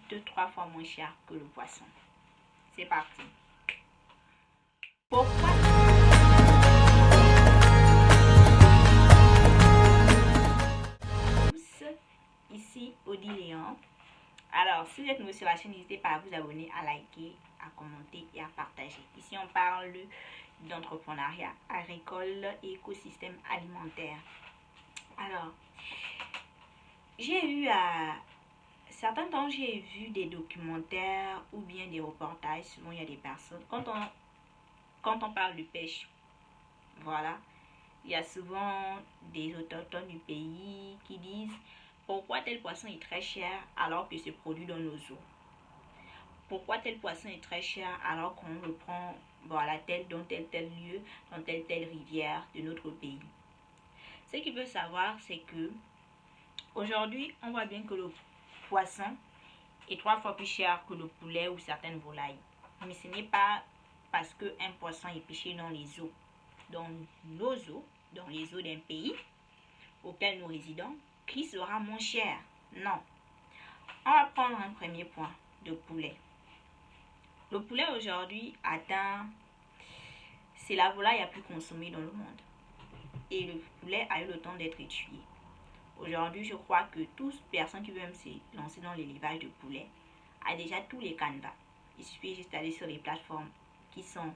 coûte 3 fois moins cher que le poisson. C'est parti. Pourquoi? Ici Odiléon. Alors, si vous êtes nouveau sur la chaîne, n'hésitez pas à vous abonner, à liker, à commenter et à partager. Ici, on parle d'entrepreneuriat agricole et écosystème alimentaire. Alors, certains temps, j'ai vu des documentaires ou bien des reportages. Souvent, il y a des personnes. Quand on parle de pêche, voilà, il y a souvent des autochtones du pays qui disent pourquoi tel poisson est très cher alors que c'est produit dans nos eaux. Pourquoi tel poisson est très cher alors qu'on le prend voilà, dans tel lieu, dans telle rivière de notre pays. Ce qu'il veut savoir, c'est que aujourd'hui, on voit bien que le poisson est 3 fois plus cher que le poulet ou certaines volailles. Mais ce n'est pas parce qu'un poisson est pêché dans les eaux, dans nos eaux, dans les eaux d'un pays auquel nous résidons, qu'il sera moins cher. Non. On va prendre un premier point de poulet. Le poulet aujourd'hui c'est la volaille la plus consommée dans le monde. Et le poulet a eu le temps d'être étudié. Aujourd'hui, je crois que toute personne qui veut même se lancer dans l'élevage de poulet a déjà tous les canevas. Il suffit juste d'aller sur les plateformes qui sont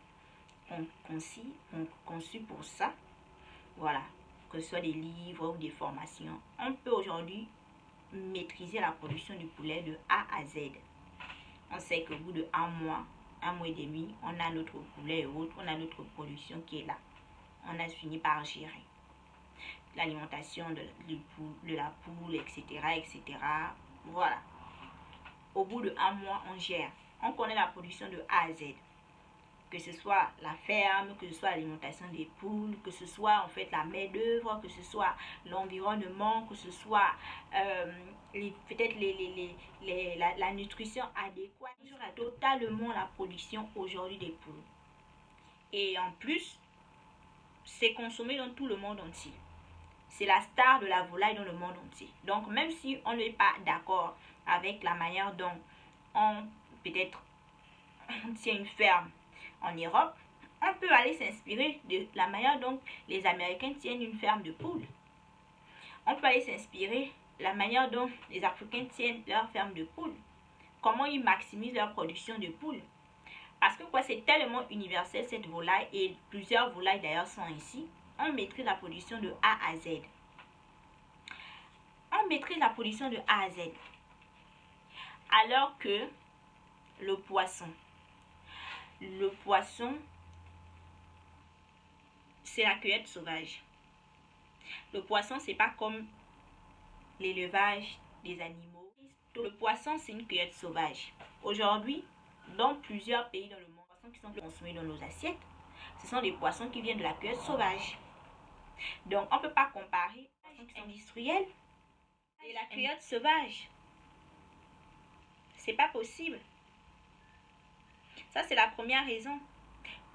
conçues pour ça. Voilà, que ce soit des livres ou des formations. On peut aujourd'hui maîtriser la production du poulet de A à Z. On sait qu'au bout de un mois et demi, on a notre poulet et autres, on a notre production qui est là. On a fini par gérer l'alimentation de la poule, etc., etc. Voilà. Au bout de un mois, on gère. On connaît la production de A à Z. Que ce soit la ferme, que ce soit l'alimentation des poules, que ce soit en fait la main-d'œuvre, que ce soit l'environnement, que ce soit peut-être la nutrition adéquate. On gère totalement la production aujourd'hui des poules. Et en plus, c'est consommé dans tout le monde entier. C'est la star de la volaille dans le monde entier. Donc, même si on n'est pas d'accord avec la manière dont on tient une ferme en Europe, on peut aller s'inspirer de la manière dont les Américains tiennent une ferme de poules. On peut aller s'inspirer de la manière dont les Africains tiennent leur ferme de poules. Comment ils maximisent leur production de poules. Parce que quoi, c'est tellement universel cette volaille, et plusieurs volailles d'ailleurs sont ici. On maîtrise la production de A à Z. On maîtrise la production de A à Z. Alors que le poisson, c'est la cueillette sauvage. Le poisson, c'est pas comme l'élevage des animaux. Le poisson, c'est une cueillette sauvage. Aujourd'hui, dans plusieurs pays dans le monde, les poissons qui sont consommés dans nos assiettes, ce sont des poissons qui viennent de la cueillette sauvage. Donc, on ne peut pas comparer les poissons qui sont industriels et la cueillette sauvage. C'est pas possible. Ça, c'est la première raison.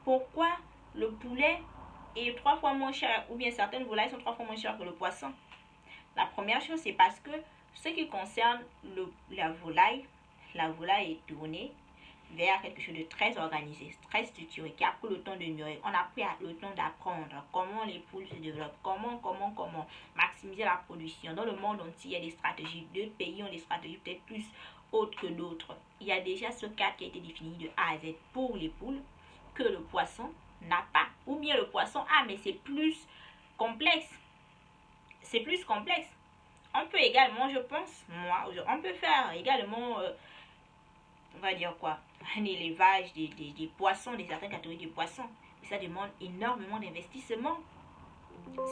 Pourquoi le poulet est 3 fois moins cher, ou bien certaines volailles sont 3 fois moins chères que le poisson? La première chose, c'est parce que ce qui concerne la volaille est tournée vers quelque chose de très organisé, très structuré, qui a pris le temps de mûrir. On a pris le temps d'apprendre comment les poules se développent, comment maximiser la production. Dans le monde entier, il y a des stratégies. Deux pays ont des stratégies peut-être plus hautes que d'autres. Il y a déjà ce cadre qui a été défini de A à Z pour les poules que le poisson n'a pas. Ou bien le poisson a, mais c'est plus complexe. C'est plus complexe. On peut également, je pense, on peut faire également, on va dire quoi, un élevage des poissons, des certaines catégories de poissons. Mais ça demande énormément d'investissement.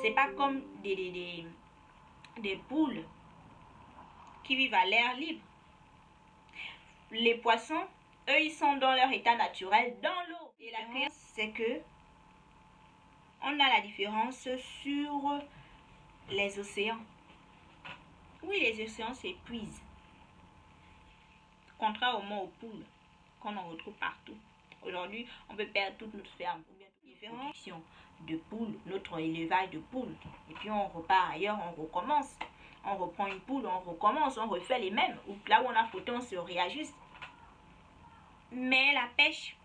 C'est pas comme des poules qui vivent à l'air libre. Les poissons, eux, ils sont dans leur état naturel, dans l'eau. Et la différence, c'est que on a la différence sur les océans. Oui, les océans s'épuisent. Contrairement aux poules qu'on en retrouve partout. Aujourd'hui, on peut perdre toute notre ferme. Ou bien toute production de poules, notre élevage de poules. Et puis on repart ailleurs, on recommence. on reprend une poule, on recommence, on refait les mêmes. Ou là où on a fauté, on se réajuste. Mais la pêche,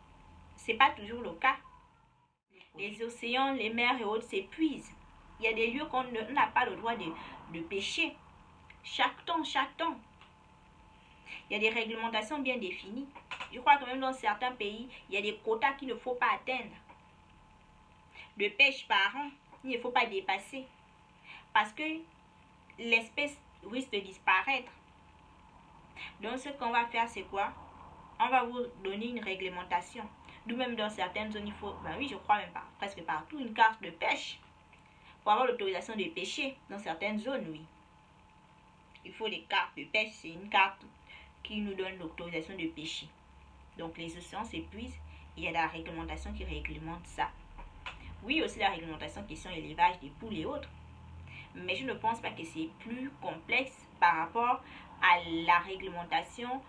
c'est pas toujours le cas. Les océans, les mers et autres s'épuisent. Il y a des lieux qu'on n'a pas le droit de pêcher. Chaque temps. Il y a des réglementations bien définies. Je crois que même dans certains pays, il y a des quotas qu'il ne faut pas atteindre. De pêche par an, il ne faut pas dépasser. Parce que l'espèce risque de disparaître. Donc ce qu'on va faire, c'est quoi? On va vous donner une réglementation. D'où même dans certaines zones, il faut, ben oui, je crois même pas, presque partout, une carte de pêche. Pour avoir l'autorisation de pêcher dans certaines zones, oui. Il faut des cartes de pêche, c'est une carte qui nous donne l'autorisation de pêcher. Donc les océans s'épuisent, il y a la réglementation qui réglemente ça. Oui, aussi la réglementation question élevage des poules et autres. Mais je ne pense pas que c'est plus complexe par rapport à la réglementation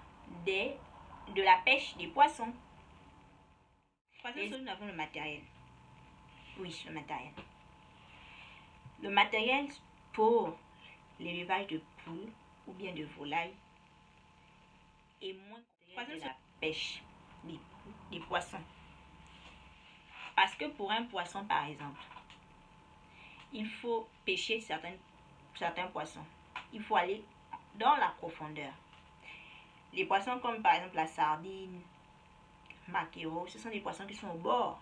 de la pêche des poissons. Nous avons le matériel. Oui, le matériel. Le matériel pour l'élevage de poules ou bien de volailles est moins complexe que la pêche des poissons. Parce que pour un poisson, par exemple, il faut pêcher certains poissons. Il faut aller dans la profondeur. Les poissons comme par exemple la sardine, maquereau, ce sont des poissons qui sont au bord.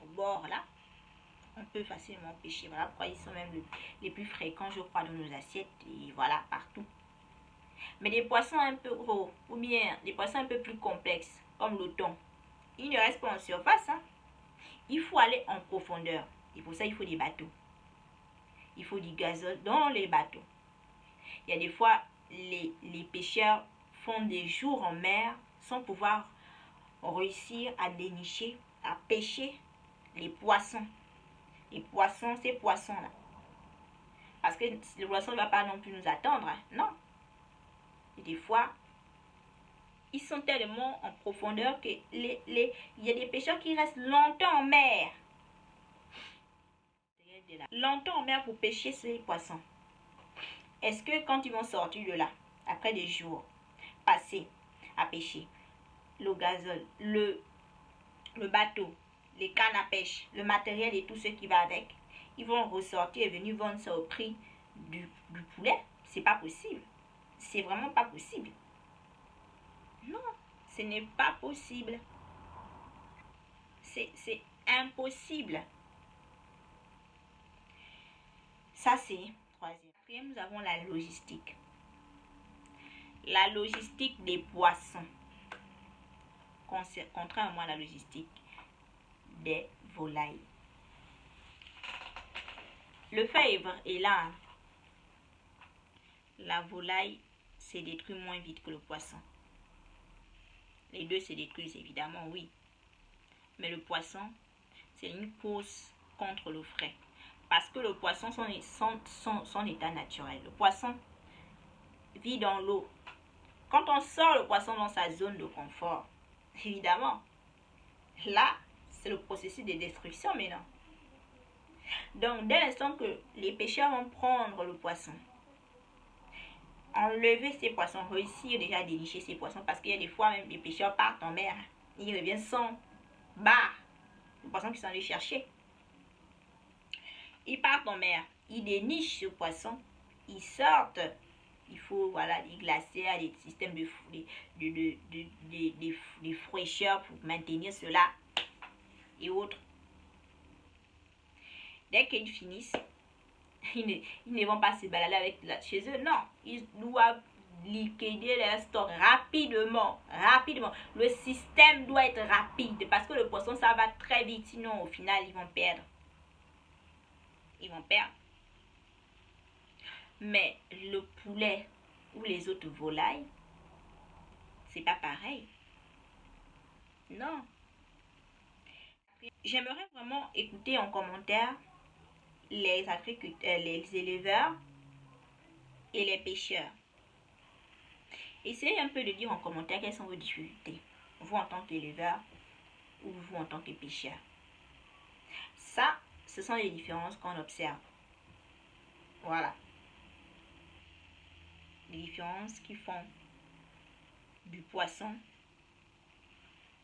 Au bord là, on peut facilement pêcher. Voilà pourquoi ils sont même les plus fréquents, je crois, dans nos assiettes et voilà, partout. Mais des poissons un peu gros ou bien des poissons un peu plus complexes, comme le thon, ils ne restent pas en surface. Hein. Il faut aller en profondeur. Et pour ça, il faut des bateaux. Il faut du gazole dans les bateaux. Il y a des fois, les pêcheurs font des jours en mer sans pouvoir réussir à dénicher, à pêcher les poissons. Les poissons, ces poissons-là. Parce que le poisson ne va pas non plus nous attendre. Hein. Non. Et des fois, ils sont tellement en profondeur que il y a des pêcheurs qui restent longtemps en mer. Longtemps en mer pour pêcher ces poissons. Est-ce que quand ils vont sortir de là, après des jours passés à pêcher, le gazole, le bateau, les cannes à pêche, le matériel et tout ce qui va avec, ils vont ressortir et venir vendre ça au prix du poulet? C'est pas possible. C'est vraiment pas possible. Non, ce n'est pas possible. C'est impossible. Ça, c'est troisième. Quatrième, nous avons la logistique. La logistique des poissons. Contrairement à la logistique des volailles. Le fait est là. La volaille se détruit moins vite que le poisson. Les deux se détruisent évidemment, oui. Mais le poisson, c'est une course contre le frais. Parce que le poisson, son état naturel. Le poisson vit dans l'eau. Quand on sort le poisson dans sa zone de confort, évidemment, là, c'est le processus de destruction maintenant. Donc, dès l'instant que les pêcheurs vont prendre le poisson, enlever ces poissons, réussir déjà à dénicher ces poissons, parce qu'il y a des fois même les pêcheurs partent en mer, ils reviennent sans barre, les poissons qui sont allés chercher. Ils partent en mer, ils dénichent ce poisson, ils sortent. Il faut des glaciers, des systèmes de fraîcheur pour maintenir cela et autres. Dès qu'ils finissent, ils ne vont pas se balader avec chez eux. Non, ils doivent liquider leur stock rapidement. Le système doit être rapide parce que le poisson, ça va très vite. Sinon, au final, ils vont perdre. Mais le poulet ou les autres volailles, c'est pas pareil. Non. J'aimerais vraiment écouter en commentaire les éleveurs et les pêcheurs. Essayez un peu de dire en commentaire quelles sont vos difficultés, vous en tant qu'éleveur ou vous en tant que pêcheur. Ça, ce sont les différences qu'on observe. Voilà. les différences qui font du poisson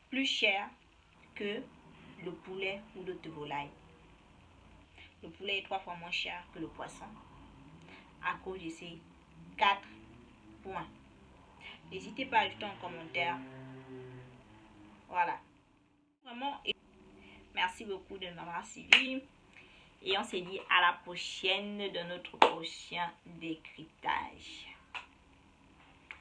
plus cher que le poulet ou l'œuf de volaille. Le poulet est 3 fois moins cher que le poisson à cause de ces 4 points. N'hésitez pas à ajouter un commentaire. Voilà. Vraiment, merci beaucoup de m'avoir suivi. Et on se dit à la prochaine de notre prochain décryptage.